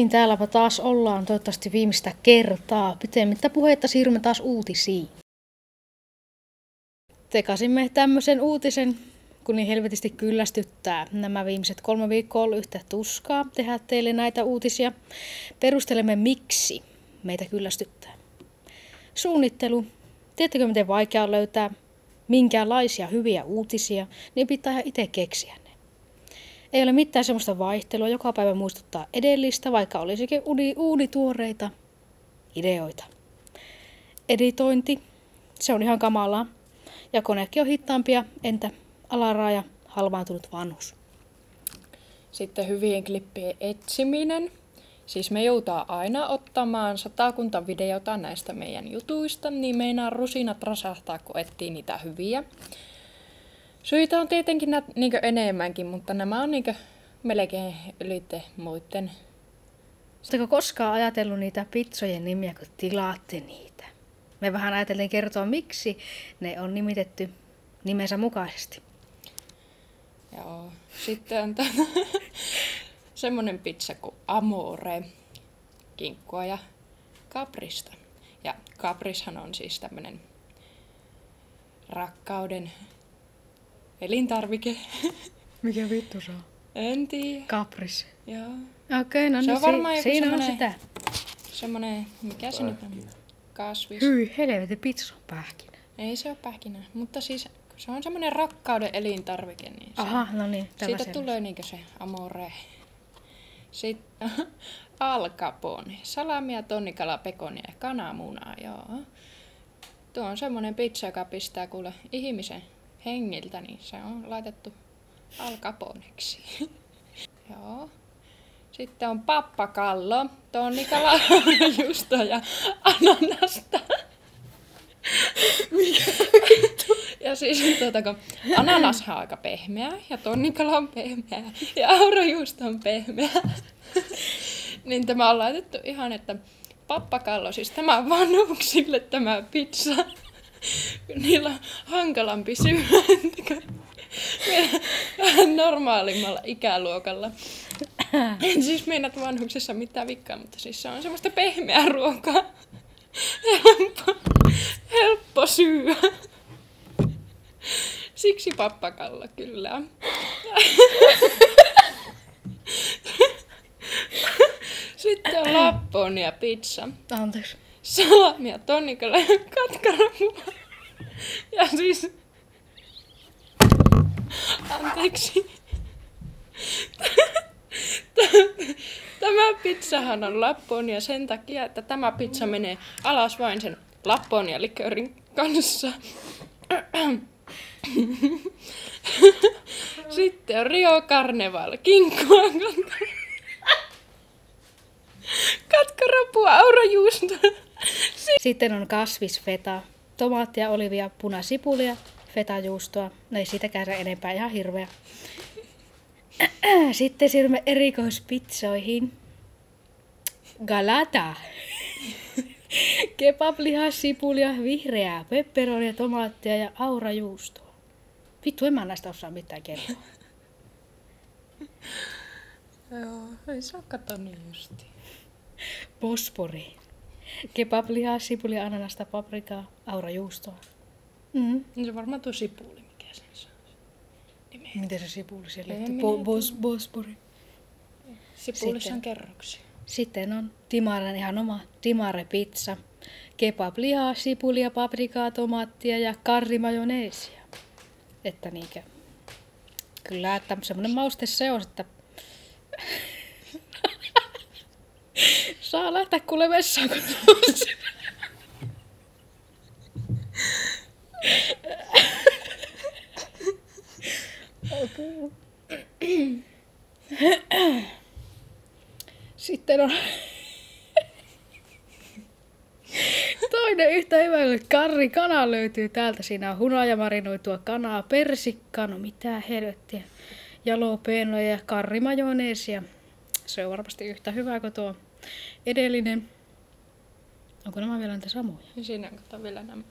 niin, täälläpä taas ollaan toivottavasti viimeistä kertaa. Pitemmittä puhetta siirrymme taas uutisiin. Tekasimme tämmöisen uutisen, kun niin helvetisti kyllästyttää. Nämä viimeiset 3 viikkoa on ollut yhtä tuskaa tehdä teille näitä uutisia. Perustelemme, miksi meitä kyllästyttää. Suunnittelu. Tiedättekö, miten vaikea on löytää minkäänlaisia hyviä uutisia, niin pitää ihan itse keksiä ne. Ei ole mitään semmoista vaihtelua, joka päivä muistuttaa edellistä, vaikka olisikin uunituoreita ideoita. Editointi, se on ihan kamalaa. Ja konekin on hitaampia, entä alaraaja, halvaantunut vanhus. Sitten hyvien klippien etsiminen. Siis me joutaa aina ottamaan 100 videota näistä meidän jutuista, niin meinaa rusinat rasahtaa, kun etsii niitä hyviä. Syitä on tietenkin niinkö enemmänkin, mutta nämä on niinkö melkein ylite muiden. Oletteko koskaan ajatellut niitä pizzojen nimiä, kun tilaatte niitä? Me vähän ajatellen kertoa, miksi ne on nimitetty nimensä mukaisesti. Joo. Sitten on semmonen pizza kuin Amore, kinkkua ja kaprista. Ja kaprishan on siis tämmönen rakkauden elintarvike. Mikä vittu se on? En tiedä. Kapris. Joo. Okei, no Se niin on varmaan joku siinä on semmonen, sitä. semmonen, mikä se nyt on? Kasvis. Hyi, helvetin pizza on pähkinä. Ei se ole pähkinä, mutta siis se on semmonen rakkauden elintarvike. Niin Aha, no niin. siitä tulee niinkö se Amore. Sitten Al Capone, salamia, tonnikala, pekonia ja kananmunaa, joo. Tuo on semmonen pizza, joka pistää kuule ihmisen hengiltä, niin se on laitettu Al Caponeksi. Joo. Sitten on pappakallo, tonnikala, juustoa ja ananasta. Mikä? Ja siis kun ananashan on aika pehmeä ja tonnikala on pehmeä ja aurajuusto on pehmeä. Niin tämä on laitettu ihan, että pappakallo, siis tämä on vanhuksille tämä pizza. Niillä on hankalampi syödä vähän normaalimmalla ikäluokalla. En siis meinaa vanhuksessa mitään vikkaa, mutta siis se on semmoista pehmeää ruokaa. Helppo syödä. Siksi pappakallo kyllä. Sitten on Lapponia pizza. Anteeksi. Salamia, tonnikala ja katkaramua. Ja siis... Anteeksi. Tämä pizzahan on Lapponia sen takia, että tämä pizza menee alas vain sen Lapponia-liköörin kanssa. Sitten on Rio Carnival, kinkkua, katkarapua, aurajuusto. Sitten on kasvisfeta, tomaattia, olivia, punasipulia, fetajuustoa. No ei siitäkään se enempää, ihan hirveä. Sitten siirrymme erikoispizzoihin. Galata. Kebablihaa, sipulia, vihreää, pepperonia, tomaattia ja aurajuustoa. Vittu, en mä näistä osaa mitään kertoa. Joo, ei saa katsoa niin justi. Bospori. Kebablihaa, sipulia, ananasta, paprikaa, aurajuustoa. Se on varmaan tuo sipuli, mikä sen saa. Miten se sipuli siellä? Bospori. Sipulissa on kerroksia. Sitten on Timaren ihan oma Timare pizza. Kebablihaa, sipulia, paprikaa, tomaattia ja karrimajoneesia. Että niinkö. Kyllä, että semmonen mauste se on, että saa lähteä kuule vessaan, kun Sitten on toinen yhtä hyvä karrikana löytyy täältä. Siinä on hunajamarinoitua kanaa, persikkaa, no mitä helvettiä, jalopeenoja ja karrimajoneesia. Se on varmasti yhtä hyvä kuin tuo edellinen. Onko nämä vielä niitä samoja? Siinä on vielä nämä.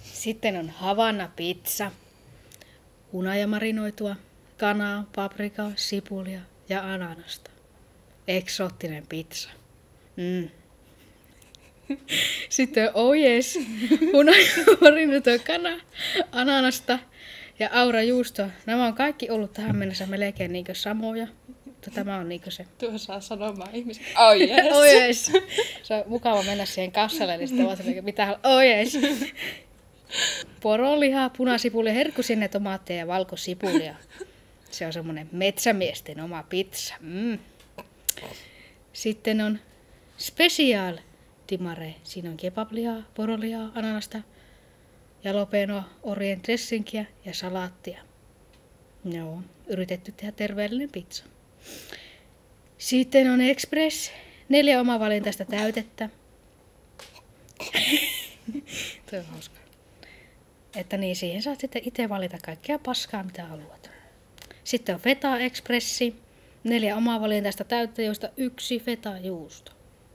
Sitten on Havanna pizza, hunajamarinoitua kanaa, paprikaa, sipulia ja ananasta. Eksoottinen pizza. Mm. Sitten oh yes, punajuurineton kana, ananasta ja aurajuustoa. Nämä on kaikki ollut tähän mennessä melkein niinkö samoja. Mutta tämä on niinkö se. Tuo saa sanomaan ihmiset. Oh yes. Oh yes. Se on mukava mennä siihen kassalle, niin sitten vaan silleen, mitä oh yes. Poronlihaa, punasipulia, herkkusinne, tomaatteja ja valkosipulia. Se on semmonen metsämiesten oma pizza. Mm. Sitten on special timare. Siinä on kebablihaa, poronlihaa, ananasta, jalapeno, orien dressinkiä ja salaattia. Joo, yritetty tehdä terveellinen pizza. Sitten on express. 4 omavalintaista täytettä. Tuo on hauska. Että niin, siihen saat sitten itse valita kaikkea paskaa, mitä haluat. Sitten on feta expressi. 4 omavalintaista täyttä, joista 1 feta-juusto.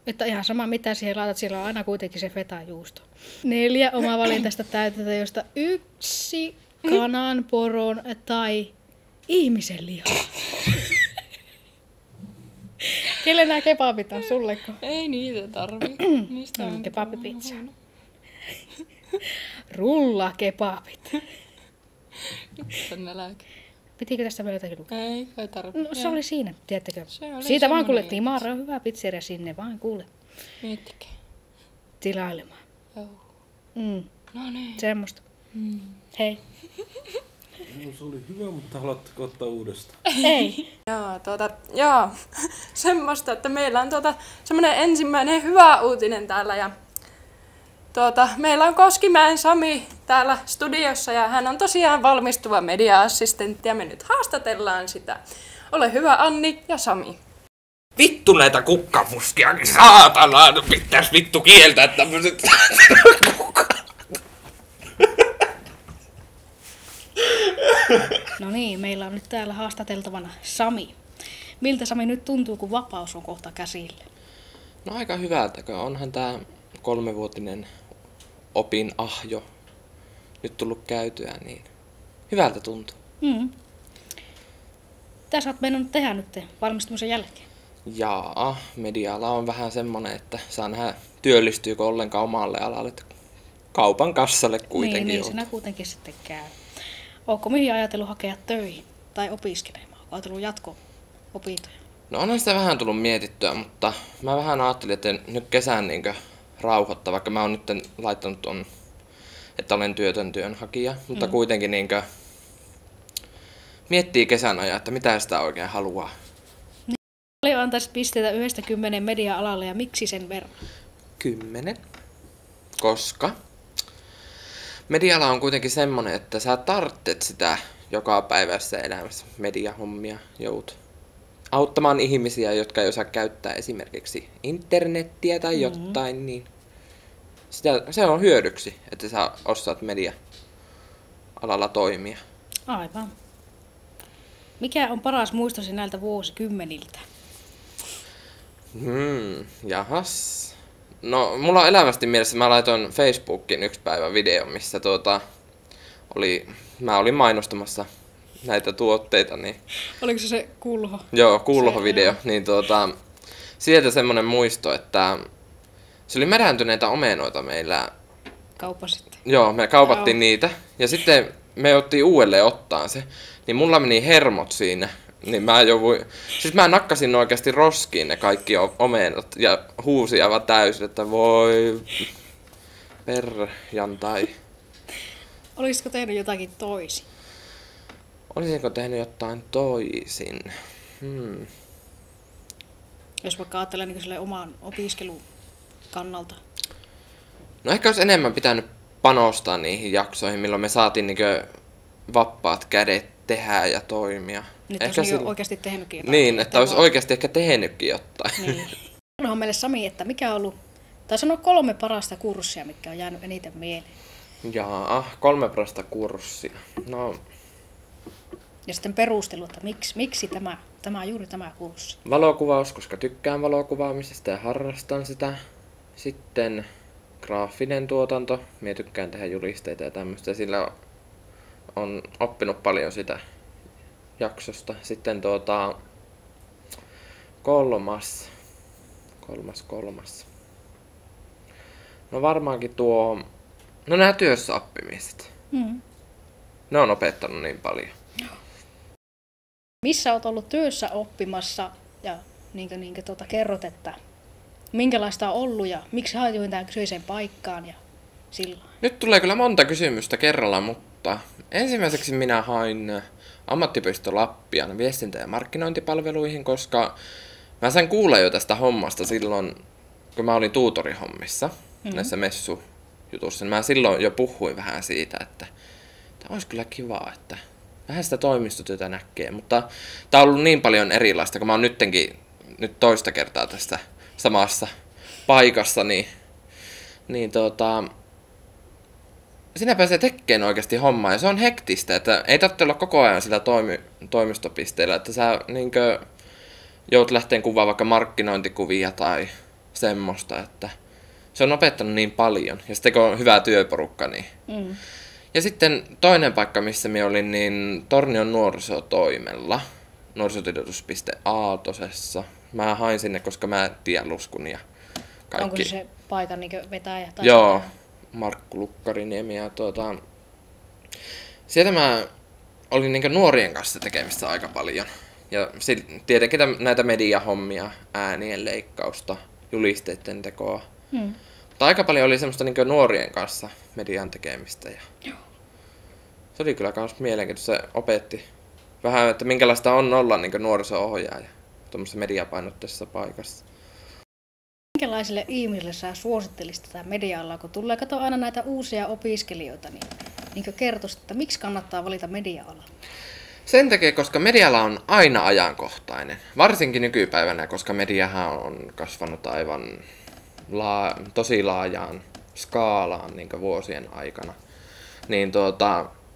Että ihan sama mitä siihen laitat, siellä on aina kuitenkin se feta-juusto. 4 omavalintaista täytettä, joista 1 kanan, poron tai ihmisen liha. Kelle nämä kebabit on? Sulleko? Ei niitä tarvi. Niistä on kebabipizza. Rulla kebabit. Nyt on nälkä. Pitikö tästä vielä jotakin lukea? Ei tarvi. No se oli siinä, tiedättekö? Se oli Siitä vaan kuule, semmonen Timara on hyvä pizzeria sinne, vaan kuule. Miettikää. Tilailemaan. Joo. Mm. No niin. Semmosta. Hei. No, se oli hyvä, mutta haluatteko ottaa uudestaan? Ei. Joo, semmoista, että meillä on semmoinen ensimmäinen hyvä uutinen täällä ja meillä on Koskimäen Sami täällä studiossa ja hän on tosiaan valmistuva media-assistentti ja me nyt haastatellaan sitä. Ole hyvä Anni ja Sami. Vittu näitä kukkamuskia, saatana, pitäis vittu kieltää tämmöset kukkat. No niin, meillä on nyt täällä haastateltavana Sami. Miltä Sami nyt tuntuu, kun vapaus on kohta käsillä? No aika hyvältäkö, onhan tää 3-vuotinen opinahjo nyt tullut käytyä, niin hyvältä tuntuu. Mitä sä oot meinannut tehdä nyt valmistumisen jälkeen? Jaa, media-ala on vähän semmonen, että saa nähdä työllistyykö ollenkaan omalle alalle. Kaupan kassalle kuitenkin Niin, joutuu. siinä kuitenkin sitten käy. Ootko mihin ajatellut hakea töihin tai opiskelemaan? Ootko ajatellut jatko-opintoja? No onhan sitä vähän tullut mietittyä, mutta mä vähän ajattelin, että nyt kesän niinkö rauhoittaa, vaikka mä oon nyt laittanut on, että olen työtön työnhakija, mutta kuitenkin niinkö miettii kesän ajan, että mitä sitä oikein haluaa. Paljon antaisi pisteitä 1-10 media-alalle ja miksi sen verran? 10. Koska media-ala on kuitenkin semmonen, että sä tarvitset sitä joka päivässä elämässä mediahommia, joudut auttamaan ihmisiä, jotka ei osaa käyttää esimerkiksi internettiä tai jotain, niin se on hyödyksi, että sä osaat media-alalla toimia. Aivan. Mikä on paras muistosi näiltä vuosikymmeniltä? Jahas. No, mulla on elävästi mielessä, mä laitoin Facebookiin yksi päivä video, missä mä olin mainostamassa näitä tuotteita, niin Oliko se kulho? joo, kulho-video, niin sieltä semmonen muisto, että se oli mädäntyneitä omenoita meillä. Kauppa sitten. Joo, me kaupattiin niitä ja sitten me jouttiin uudelleen ottaa se, niin mulla meni hermot siinä. Niin siis mä nakkasin oikeasti roskiin ne kaikki omenat ja huusin aivan täysin, että voi perjantai. Olisiko tehnyt jotakin toisin? Olisinko tehnyt jotain toisin? Jos vaikka ajattelee niin sille oman opiskelun kannalta. No ehkä olisi enemmän pitänyt panostaa niihin jaksoihin, milloin me saatiin niinkö vapaat kädet tehdä ja toimia. Nyt olisi niin oikeasti tehnytkin jotain. Niin, että olisi oikeasti ehkä tehnytkin jotain. Niin. Sanohan meille Sami, että mikä on ollut, tai sano 3 parasta kurssia, mitkä on jäänyt eniten mieleen. Jaa, 3 parasta kurssia. No, Ja sitten perustelu, että miksi juuri tämä kurssi. valokuvaus, koska tykkään valokuvaamisesta ja harrastan sitä. Sitten graafinen tuotanto. Mie tykkään tehdä julisteita ja tämmöistä. Sillä on oppinut paljon sitä jaksosta. Sitten kolmas. No varmaankin no nämä työssäoppimiset. Ne on opettanut niin paljon. Missä olet ollut työssä oppimassa ja kerrot, että minkälaista on ollut ja miksi hajoin tähän kyseiseen paikkaan ja silloin? Nyt tulee kyllä monta kysymystä kerralla, mutta ensimmäiseksi minä hain ammattipisto Lappian viestintä- ja markkinointipalveluihin, koska mä sain kuulla jo tästä hommasta silloin, kun mä olin tuutorihommissa näissä messujutuissa. Mä silloin jo puhuin vähän siitä, että tämä olisi kyllä kiva, että vähän sitä toimistotyötä näkee, mutta tää on ollut niin paljon erilaista, kun mä oon nyt toista kertaa tässä samassa paikassa, niin sinä pääsee tekemään oikeasti hommaa ja se on hektistä, että ei tarvitse olla koko ajan sillä toimistopisteellä, että sä joudut lähteen kuvaamaan vaikka markkinointikuvia tai semmoista, että se on opettanut niin paljon ja sitten kun on hyvä työporukka, niin. Ja sitten toinen paikka, missä minä olin, niin Tornion nuorisotoimella, nuorisotiedotuspiste Aatosessa. Mä hain sinne, koska mä tiedän Luskun ja kaikki. Onko se paikan vetäjä? Tai Joo, Markku Lukkariniemi. Ja sieltä mä olin nuorien kanssa tekemistä aika paljon. Ja tietenkin näitä mediahommia, äänien leikkausta, julisteiden tekoa. Mutta aika paljon oli semmoista nuorien kanssa median tekemistä. Ja se oli kyllä myös mielenkiintoista. Se opetti vähän, että minkälaista on olla nuoriso-ohjaaja tuommoisessa mediapainotteisessa paikassa. Minkälaisille ihmisille sä suosittelisit tätä media-alaa, kun tulee aina näitä uusia opiskelijoita, niin kertoisit, että miksi kannattaa valita media-ala? Sen takia, koska media-ala on aina ajankohtainen. Varsinkin nykypäivänä, koska mediahan on kasvanut aivan tosi laajaan skaalaan vuosien aikana. Niin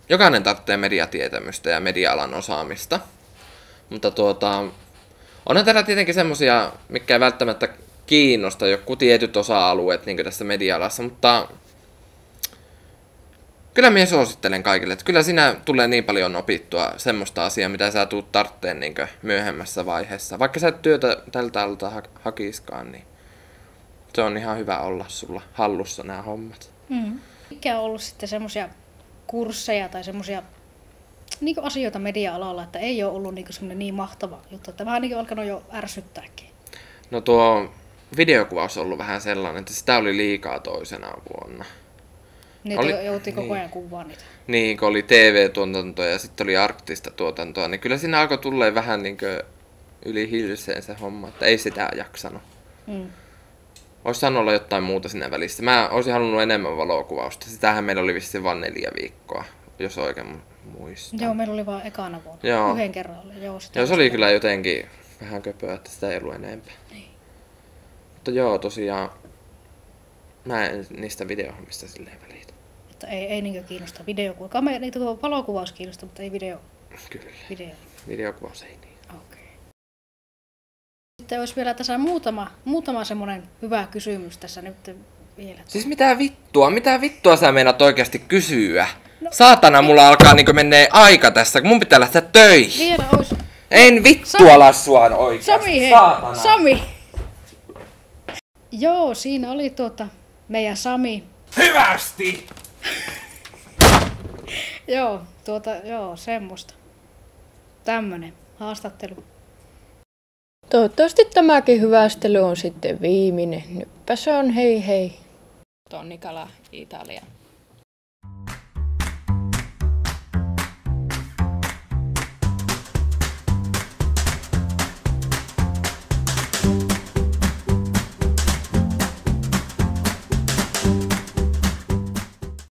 jokainen tarvitsee mediatietämystä ja media-alan osaamista. Mutta onhan täällä tietenkin semmosia, mikä ei välttämättä kiinnosta joku tietyt osa-alueet tässä media-alassa, mutta kyllä minä suosittelen kaikille, että kyllä siinä tulee niin paljon opittua semmoista asiaa, mitä sä tuut tartteen myöhemmässä vaiheessa. Vaikka sä et työtä tältä alalta hakiskaan, niin se on ihan hyvä olla sulla hallussa nämä hommat. Mikä on ollut sitten semmoisia kursseja tai semmoisia asioita media-alalla, että ei ole ollut semmoinen niin mahtava juttu, että vähän alkanut jo ärsyttääkin? No tuo videokuvaus on ollut vähän sellainen, että sitä oli liikaa toisena vuonna. Niin, jouti koko ajan kuvaa niitä. Niin, kun oli TV-tuotantoa ja sitten oli arktista tuotantoa, niin kyllä siinä alkoi tulleen vähän yli hilseen se homma, että ei sitä jaksanut. Olisi saanut olla jotain muuta siinä välissä. Mä olisin halunnut enemmän valokuvausta. Sitähän meillä oli vissiin vain 4 viikkoa, jos oikein muistan. Joo, meillä oli vaan ekana vuonna. Joo. Yhden kerran. Joo, se oli kyllä jotenkin vähän köpöä, että sitä ei ollut enempää. Niin. Mutta joo, tosiaan mä en niistä videohommista silleen välitä. Että ei kiinnosta videokuva. Niitä tuo valokuvaus kiinnostaa, mutta ei video. Kyllä. Videokuvaus ei niin. Okei. Sitten olisi vielä tässä muutama semmoinen hyvä kysymys tässä nyt vielä. Siis mitä vittua sä meinaat oikeasti kysyä? No, Saatana, mulla alkaa menee aika tässä, kun mun pitää lähteä töihin. Vielä olisi. En vittua sua oikeasti. Sami, hei. Saatana. Sami. Joo, siinä oli meidän Sami. Hyvästi! Joo, semmoista. Tämmönen haastattelu. Toivottavasti tämäkin hyvästely on sitten viimeinen. Nytpä se on hei hei. Tonnikala, Italia.